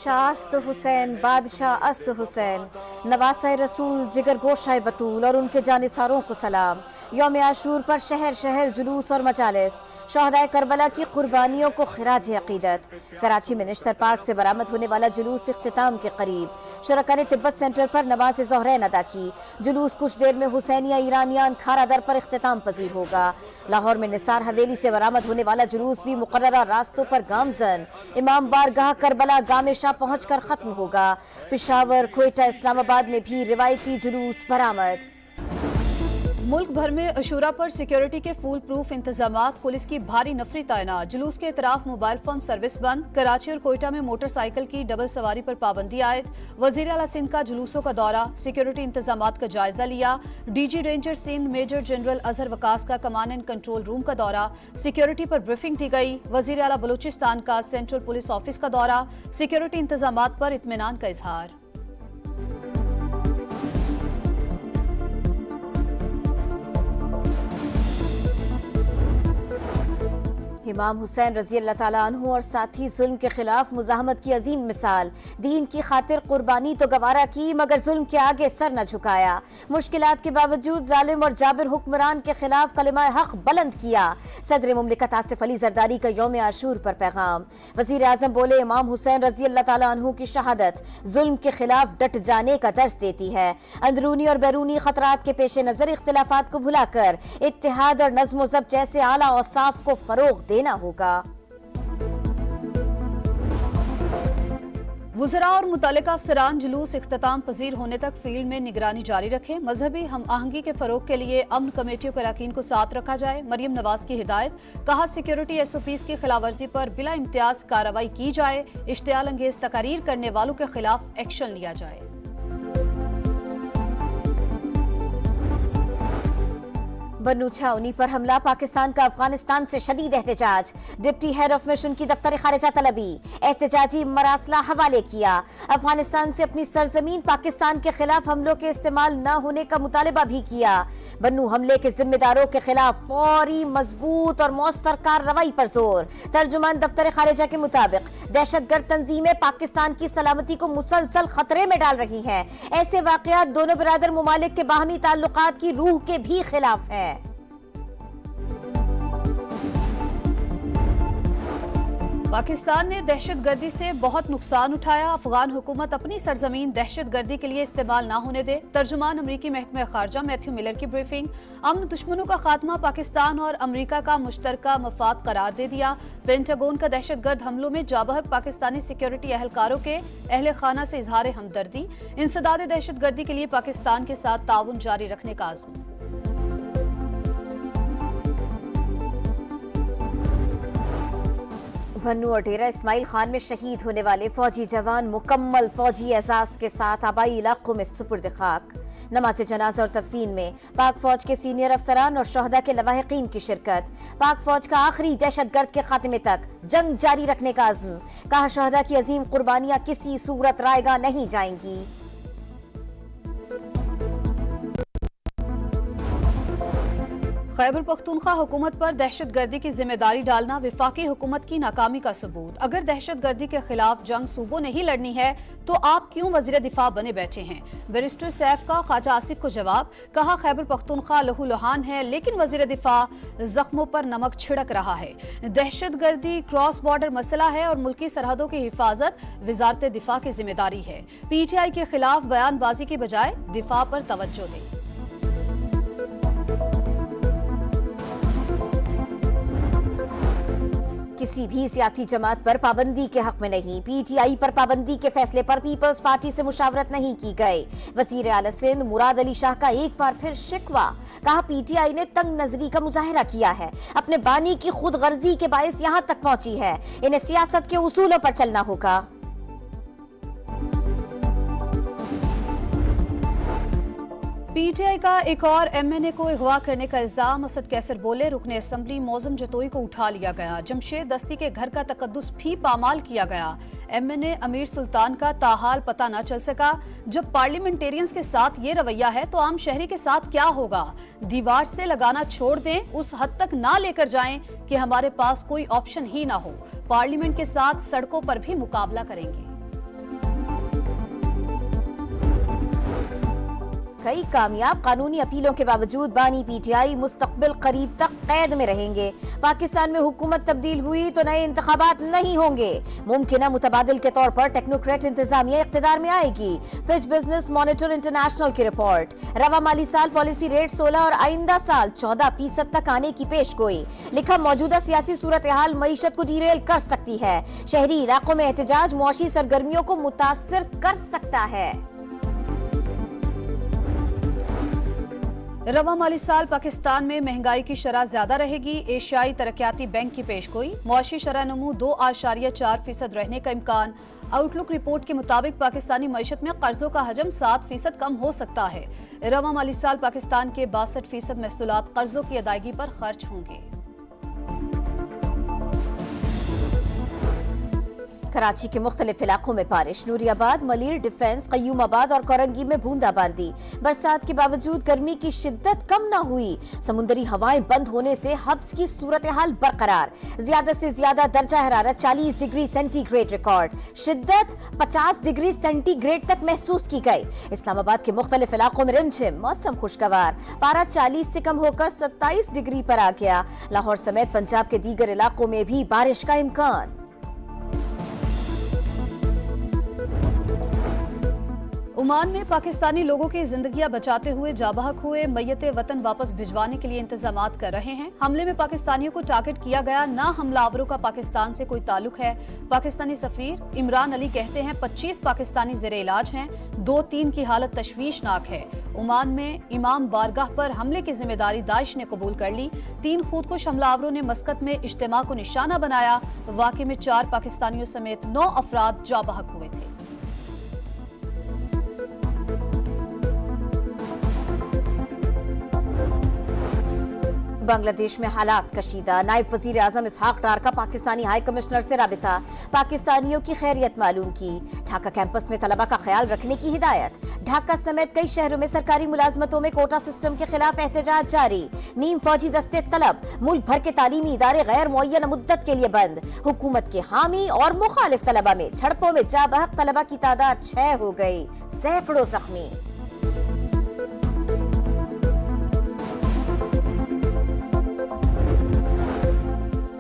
बादशाह अस्त हुसैन, बादशाह अस्त हुसैन, नवासा रसूल, जिगर गोशाए बतूल और उनके जानिसारों को सलाम। यौम आशूर पर शहर शहर जुलूस और मजालिस, शहदाए करबला की कुर्बानियों को खिराज अकीदत। कराची में निश्तर पार्क से बरामद होने वाला जुलूस इख्तिताम के करीब। शुरका ने तिब्बत सेंटर पर नमाज ज़ोहरैन अदा की। जुलूस कुछ देर में हुसैनिया ईरानियान खारा दर पर इख्तिताम पजीर होगा। लाहौर में निसार हवेली से बरामद होने वाला जुलूस भी मुकर्ररा रास्तों पर गामजन इमाम बारगाह करबला गामेशा पहुंचकर खत्म होगा। पिशावर, क्वेटा, इस्लामाबाद में भी रिवायती जुलूस बरामद। मुल्क भर में अशूरा पर सिक्योरिटी के फूल प्रूफ इंतजामात, पुलिस की भारी नफरी तैनात। जुलूस के इतराफ मोबाइल फोन सर्विस बंद। कराची और कोयटा में मोटरसाइकिल की डबल सवारी पर पाबंदी आयद। वजीर आला सिंध का जुलूसों का दौरा, सिक्योरिटी इंतजामात का जायजा लिया। DG ranger Sindh major general Azhar Waqas का कमांड एंड कंट्रोल रूम का दौरा, सिक्योरिटी पर ब्रीफिंग दी गई। वजीर आला बलूचिस्तान का सेंट्रल पुलिस ऑफिस का दौरा, सिक्योरिटी इंतजामात पर इत्मीनान का इजहार। इमाम हुसैन रजी अल्लाह ताला अन्हु और साथी जुल्म के खिलाफ मुजाहमत की अजीम मिसाल। दीन की खातिर कुर्बानी तो गवारा की, मगर जुल्म के आगे सर न झुकाया। मुश्किलात के बावजूद जालिम और जाबिर हुक्मरान के खिलाफ कलिमाए हक बुलंद किया। सदर मुमलिकत आसिफ अली जरदारी का यौम आशूर पर पैगाम। वजीर आजम बोले, इमाम हुसैन रजी अल्लाह ताला अन्हु की शहादत जुल्म के खिलाफ डट जाने का दर्ज देती है। अंदरूनी और बैरूनी खतरात के पेश नजर इख्तिलाफात को भुलाकर इत्तेहाद और नज़्म व ज़ब्त जैसे आला औसाफ को फरोग देना होगा। वुज़रा और मुतल्लिका अफसरान जुलूस इख्तिताम पजीर होने तक फील्ड में निगरानी जारी रखें। मजहबी हम आहंगी के फरोग के लिए अमन कमेटियों के अरकान को साथ रखा जाए। मरियम नवाज की हिदायत। कहा, सिक्योरिटी SOPs की खिलाफवर्जी पर बिला इम्तियाज कार्रवाई की जाए। इश्तियाल अंगेज तकारीर करने वालों के खिलाफ एक्शन लिया जाए। बन्नू छावनी पर हमला, पाकिस्तान का अफगानिस्तान से शदीद एहतजाज। डिप्टी हेड ऑफ मिशन की दफ्तर खारिजा तलबी, एहतजाजी मरासला हवाले किया। अफगानिस्तान से अपनी सरजमीन पाकिस्तान के खिलाफ हमलों के इस्तेमाल न होने का मुतालबा भी किया। बन्नू हमले के जिम्मेदारों के खिलाफ फौरी, मजबूत और मौसर कार्रवाई पर जोर। तर्जुमान दफ्तर खारिजा के मुताबिक दहशतगर्द तंजीमें पाकिस्तान की सलामती को मुसलसल खतरे में डाल रही हैं। ऐसे वाकयात दोनों बिरादर मुमालिक के बाहमी ताल्लुकात की रूह के भी खिलाफ है। पाकिस्तान ने दहशतगर्दी से बहुत नुकसान उठाया। अफगान हुकूमत अपनी सरजमीन दहशतगर्दी के लिए इस्तेमाल न होने दे। तर्जुमान अमरीकी महकमा खारजा मैथ्यू मिलर की ब्रीफिंग। अमन दुश्मनों का खात्मा पाकिस्तान और अमरीका का मुश्तरका मफाद करार दे दिया। पेंटागन का दहशतगर्द हमलों में जाबहक पाकिस्तानी सिक्योरिटी एहलकारों के अहले खाना से इजहार हमदर्दी। इंसदाद दहशतगर्दी के लिए पाकिस्तान के साथ ताउन जारी रखने का आज़म। बन्नू और डेरा इस्माइल खान में शहीद होने वाले फौजी जवान मुकम्मल फौजी एजाज के साथ आबाई इलाकों में सुपुर्द खाक। नमाज जनाजा और तदफीन में पाक फौज के सीनियर अफसरान और शहदा के लवाहिकीन की शिरकत। पाक फौज का आखिरी दहशतगर्द के खात्मे तक जंग जारी रखने का अज़्म। कहा, शहदा की अजीम कुर्बानियां किसी सूरत रायगा नहीं जाएंगी। खैबर पख्तूनख्वा हुकूमत पर दहशतगर्दी की जिम्मेदारी डालना विफाकी हुकूमत की नाकामी का सबूत। अगर दहशतगर्दी के खिलाफ जंग सूबों ने ही लड़नी है तो आप क्यों वजीर दिफा बने बैठे हैं? बैरिस्टर सैफ का ख्वाजा आसिफ को जवाब। कहा, खैबर पख्तूनख्वा लहूलुहान है लेकिन वजीर दिफा जख्मों पर नमक छिड़क रहा है। दहशतगर्दी क्रॉस बॉर्डर मसला है और मुल्की सरहदों की हिफाजत वजारत दिफा की जिम्मेदारी है। PTI के खिलाफ बयानबाजी के बजाय दिफा पर तवज्जो दें। किसी भी सियासी जमात पर पाबंदी के हक में नहीं। PTI पर पाबंदी के फैसले पर पीपल्स पार्टी से मुशावरत नहीं की गई। वजीर आला सिंध मुराद अली शाह का एक बार फिर शिकवा। कहा, PTI ने तंग नजरी का मुजाहिरा किया है, अपने बानी की खुद गर्जी के बायस यहां तक पहुंची है। इन्हें सियासत के उसूलों पर चलना होगा। PTI का एक और MNA को अगवा करने का इल्जाम। असद कैसर बोले, रुकने असम्बली मौजम जतोई को उठा लिया गया। जमशेद दस्ती के घर का तकद्दुस भी पामाल किया गया। MNA अमीर सुल्तान का ताहाल पता न चल सका। जब पार्लियामेंटेरियंस के साथ ये रवैया है तो आम शहरी के साथ क्या होगा? दीवार से लगाना छोड़ दें, उस हद तक ना लेकर जाएं कि हमारे पास कोई ऑप्शन ही ना हो। पार्लियामेंट के साथ सड़कों पर भी मुकाबला करेंगे। कई कामयाब कानूनी अपीलों के बावजूद बानी पीटीआई मुस्तकबिल करीब तक कैद में रहेंगे। पाकिस्तान में हुकूमत तब्दील हुई तो नए इंतखाबात नहीं होंगे। मुमकिन मुतबादिल के तौर पर टेक्नोक्रेट इंतजामिया इख्तिदार में आएगी। फिच बिजनेस मॉनिटर इंटरनेशनल की रिपोर्ट। रवा माली साल पॉलिसी रेट 16 और आइंदा साल 14% तक आने की पेशगोई। लिखा मौजूदा सियासी सूरत हाल मईशत को डीरेल कर सकती है। शहरी इलाकों में एहतजाज मुआशी सरगर्मियों को मुतासिर कर सकता है। रवा माली साल पाकिस्तान में महंगाई की शरह ज्यादा रहेगी। एशियाई तरक्याती बैंक की पेशगोई। मुआशी शरह नमू 2.4% रहने का इम्कान। आउटलुक रिपोर्ट के मुताबिक पाकिस्तानी मईशत में कर्जों का हजम 7% कम हो सकता है। रवा माली साल पाकिस्तान के 62% महसूलात कर्जों की अदायगी पर खर्च होंगे। कराची के मुख्तलिफ इलाकों में बारिश। नूरियाबाद, मलीर, डिफेंस, कयूमाबाद और कोरंगी में बूंदाबांदी। बरसात के बावजूद गर्मी की शिद्दत कम न हुई। समुद्री हवाएं बंद होने से हब्स की सूरत हाल बरकरार। ज्यादा से ज्यादा दर्जा हरारत 40 डिग्री सेंटीग्रेड रिकॉर्ड। शिद्दत 50 डिग्री सेंटीग्रेड तक महसूस की गई। इस्लामाबाद के मुख्तलिफ इलाकों में रिमझिम, मौसम खुशगवार। पारा 40 से कम होकर 27 डिग्री पर आ गया। लाहौर समेत पंजाब के दीगर इलाकों में भी बारिश का इम्कान। ओमान में पाकिस्तानी लोगों की जिंदगियां बचाते हुए जाबहक हुए मय्यते वतन वापस भिजवाने के लिए इंतजामात कर रहे हैं। हमले में पाकिस्तानियों को टारगेट किया गया। ना हमलावरों का पाकिस्तान से कोई ताल्लुक है। पाकिस्तानी सफीर इमरान अली कहते हैं 25 पाकिस्तानी ज़ेरे इलाज हैं। 2-3 की हालत तशवीशनाक है। ओमान में इमाम बारगाह पर हमले की जिम्मेदारी दाइश ने कबूल कर ली। 3 खुदकुश हमलावरों ने मस्कत में इज्तिमा को निशाना बनाया। वाक़े में 4 पाकिस्तानियों समेत 9 अफराद जाबहक हुए थे। बांग्लादेश में हालात कशीदा। नायब वजीर आजम इसहाक डार का पाकिस्तानी हाई कमिश्नर से राबिता। पाकिस्तानियों की खैरियत मालूम की। ढाका कैंपस में तलबा का ख्याल रखने की हिदायत। ढाका समेत कई शहरों में सरकारी मुलाजमतों में कोटा सिस्टम के खिलाफ एहतजाज जारी। नीम फौजी दस्ते तलब। मुल्क भर के तालीमी इदारे गैर मुअय्यन मुद्दत के लिए बंद। हुकूमत के हामी और मुखालिफ तलबा में झड़पों में जाबहक तलबा की तादाद 6 हो गई। सैकड़ों जख्मी।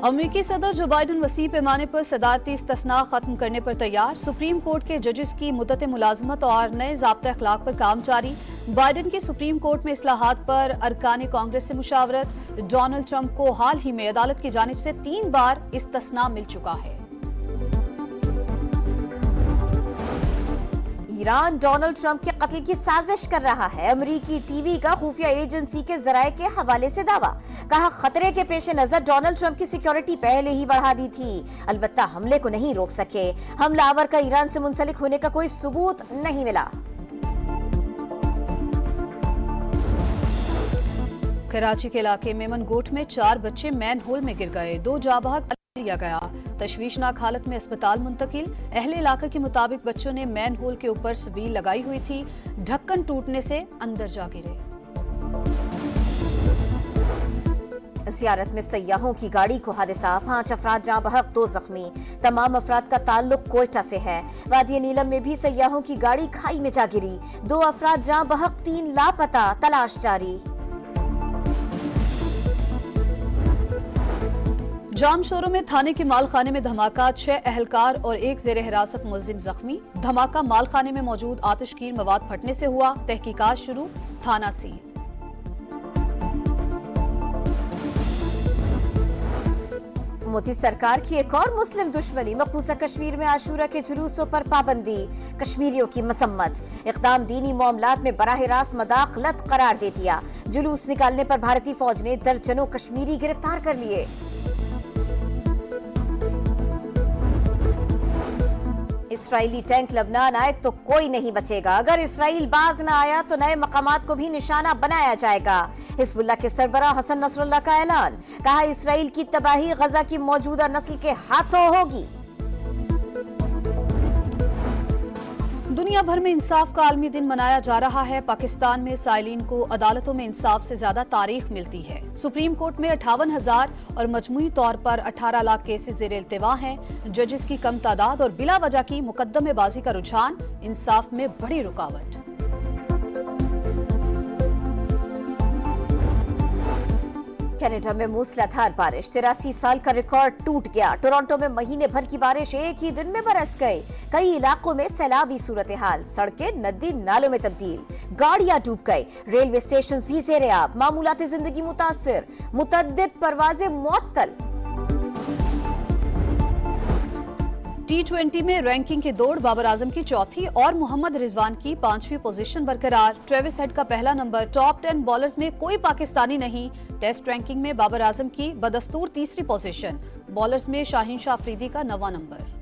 अमेरिकी सदर जो बाइडन वसीह पैमाने पर सदारती इस्तिस्ना खत्म करने पर तैयार। सुप्रीम कोर्ट के जजेस की मुद्दत मुलाजमत और नए ज़ाब्ता अखलाक पर काम जारी। बाइडन की सुप्रीम कोर्ट में इस्लाहात पर अरकान कांग्रेस से मुशावरत। डोनाल्ड ट्रंप को हाल ही में अदालत की जानिब से 3 बार इस्तिस्ना मिल चुका है। ईरान डोनाल्ड ट्रंप के कत्ल की साजिश कर रहा है। अमेरिकी टीवी का खुफिया एजेंसी के जराये के हवाले से दावा। कहा खतरे के पेश नजर डोनाल्ड ट्रंप की सिक्योरिटी पहले ही बढ़ा दी थी। अलबत्ता हमले को नहीं रोक सके। हमलावर का ईरान से मुंसलिक होने का कोई सबूत नहीं मिला। कराची के इलाके मेमन गोट में 4 बच्चे मैन होल में गिर गए। 2 जाबहक लिया गया। तशवीशनाक हालत में अस्पताल मुंतकिल। अहले इलाके के मुताबिक बच्चों ने मैन होल के ऊपर सबील लगाई हुई थी। ढक्कन टूटने से अंदर जा गिरे। ज़ियारत में सयाहों की गाड़ी को हादसा। 5 अफराद जाँ बहक, 2 जख्मी। तमाम अफराद का ताल्लुक कोयटा से है। वादी नीलम में भी सयाहों की गाड़ी खाई में जा गिरी। 2 अफराद जाँ बहक, 3 लापता। तलाश जारी। जाम शोरों में थाने के मालखाने में धमाका। 6 अहलकार और 1 ज़ेरे हिरासत मुलजिम जख्मी। धमाका मालखाने में मौजूद आतिशगीर मवाद फटने से हुआ। तहकीकात शुरू। थाना सील। मोदी सरकार की एक और मुस्लिम दुश्मनी। मकबूजा कश्मीर में आशूरा के जुलूसों पर पाबंदी। कश्मीरियों की मसम्मत। इक़दाम दीनी मामलात में बराह रास्त मदाखलत करार दे दिया। जुलूस निकालने पर भारतीय फौज ने दर्जनों कश्मीरी गिरफ्तार कर लिए। इसराइली टैंक लबनान आए तो कोई नहीं बचेगा। अगर इसराइल बाज न आया तो नए मकामात को भी निशाना बनाया जाएगा। हिजबुल्लाह के सरबराह हसन नसरुल्लाह का ऐलान। कहा इसराइल की तबाही गजा की मौजूदा नस्ल के हाथों होगी। दुनिया भर में इंसाफ का आलमी दिन मनाया जा रहा है। पाकिस्तान में साइलिन को अदालतों में इंसाफ से ज्यादा तारीख मिलती है। सुप्रीम कोर्ट में 58,000 और मजमूई तौर पर 18 लाख केसेस ज़ेरे इल्तिवा हैं। जजेस की कम तादाद और बिला वजह की मुकद्दमेबाजी का रुझान इंसाफ में बड़ी रुकावट। कनाडा में मूसलाधार बारिश, 83 साल का रिकॉर्ड टूट गया। टोरंटो में महीने भर की बारिश एक ही दिन में बरस गई। कई इलाकों में सैलाबी सूरत हाल, सड़कें नदी नालों में तब्दील, गाड़ियां डूब गई, रेलवे स्टेशन भी ज़ेरे आब, मामूलाती जिंदगी मुतासिर, मुतअद्दिद परवाजें मुअत्तल। T20 में रैंकिंग की दौड़, बाबर आजम की चौथी और मोहम्मद रिजवान की 5वीं पोजीशन बरकरार। ट्रेविस हेड का पहला नंबर, टॉप 10 बॉलर्स में कोई पाकिस्तानी नहीं। टेस्ट रैंकिंग में बाबर आजम की बदस्तूर तीसरी पोजीशन, बॉलर्स में शाहीन शाह अफरीदी का 9वां नंबर।